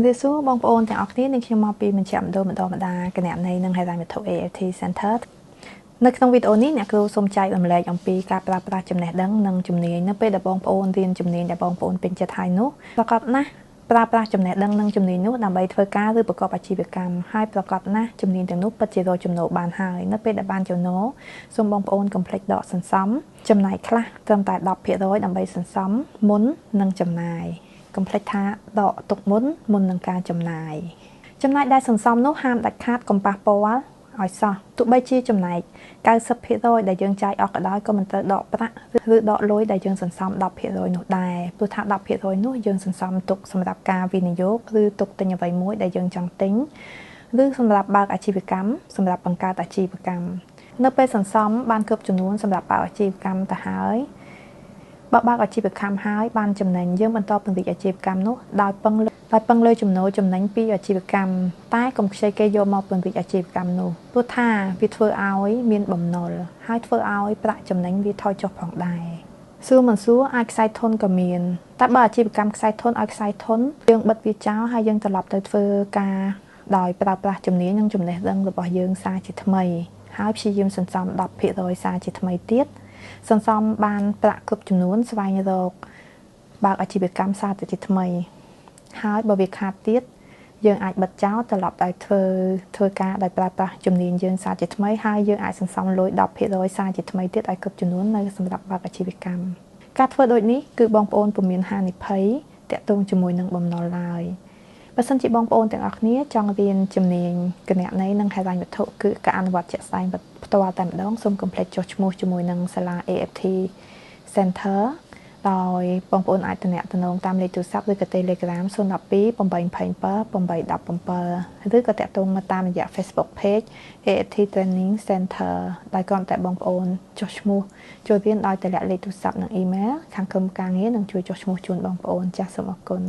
វាសួរបងប្អូនទាំងអស់គ្នានឹងខ្ញុំមកពីមជ្ឈមណ្ឌលម្ដងម្ដាគណនេយ្យនិងហិរញ្ញវត្ថុ AFT Center នៅក្នុងវីដេអូនេះអ្នកគ្រូសូមចែករំលែកអំពីការប្រើប្រាស់ចំណេះដឹងនិងជំនាញនៅពេលដែលបងប្អូនរៀនជំនាញដែលបងប្អូនពេញចិត្តហើយនោះប្រកបណាស់ប្រើប្រាស់ចំណេះដឹងនិងជំនាញនោះដើម្បីធ្វើការឬប្រកបអាជីវកម្មហើយប្រកបណាស់ជំនាញទាំងនោះពិតជារកចំណូលបានហើយនៅពេលដែលបានចំណូលសូមបងប្អូនកុំភ្លេចដកសន្សំចំណាយខ្លះត្រឹមតែ 10% ដើម្បីសន្សំមុននឹងចំណាយកុំភ្លេចថាដកទុកមុននឹងការចំណាយចំណែកដែលសន្សំនោះហាមដាច់ខាតកុំប៉ះពាល់ឲ្យសោះទោះបីជាចំណែក 90% ដែលយើងចាយអស់ក៏ដោយក៏មិនត្រូវដកប្រាក់ឬដកលុយដែលយើងសន្សំ 10% នោះដែរព្រោះថា 10% នោះយើងសន្សំទុកសម្រាប់ការវិនិយោគឬទុកទិញអ្វីមួយដែលយើងចង់ទិញឬសម្រាប់បើកអាជីវកម្មសម្រាប់បង្កើតអាជីវកម្មនៅពេលសន្សំបានគ្រប់ចំនួនសម្រាប់បើកអាជីវកម្មទៅហើយបើកអាជីវកម្មហើយបានចំណេញយើងបន្តពង្រីកអាជីវកម្មនោះដោយពឹងលើចំណូលចំណេញពីអាជីវកម្មតែកុំខ្ចីគេយកមកពង្រីកអាជីវកម្មនោះព្រោះថាវាធ្វើឲ្យមានបំណុលហើយធ្វើឲ្យប្រាក់ចំណេញវាថយចុះផងដែរសួរមិនសួរអាចខ្សែធនក៏មានតែបើអាជីវកម្មខ្សែធនឲ្យខ្សែធនយើងបិទវាចោលហើយយើងត្រឡប់ទៅធ្វើការដោយប្រើប្រាស់ជំនាញនិងចំណេះដឹងរបស់យើងសារជាថ្មីហើយព្យាយាមសន្សំ 10% សារជាថ្មីទៀតសន្សំបានប្រាក់គ្រប់ចំនួនស្វែងរកបើកអាជីវកម្មសារទៅជាថ្មីហើយបើវាខាតទៀតយើងអាចបិទចោលត្រឡប់ទៅធ្វើការដោយប្រើប្រាស់ជំនាញយើងសារជាថ្មីហើយយើងអាចសន្សំលុយ 10% សារជាថ្មីទៀតឲ្យគ្រប់ចំនួននៅសម្រាប់បើកអាជីវកម្មការធ្វើដូចនេះគឺបងប្អូនពុំមានហានិភ័យតាក់ទងជាមួយនឹងបំណុលឡើយបើសិនជាបងប្អូនទាំងអស់គ្នាចង់រៀនជំនាញគណនេយ្យនិងហិរញ្ញវត្ថុគឺការអនុវត្តជាក់ស្ដែងផ្ទាល់តែម្ដងសូមកុំភ្លេចចុះឈ្មោះជាមួយនឹងសាលា AFT Center ដោយបងប្អូនអាចទំនាក់ទំនងតាមលេខទូរស័ព្ទឬក៏ Telegram 012 827 817 ឬក៏តាក់ទងមកតាមរយៈ Facebook Page AFT Training Center ដោយគ្រាន់តែបងប្អូនចុះឈ្មោះចូលរៀនដោយតម្លាក់លេខទូរស័ព្ទនិង email ខាងក្រុមការងារនឹងជួយចុះឈ្មោះជូនបងប្អូនចាសសូមអរគុណ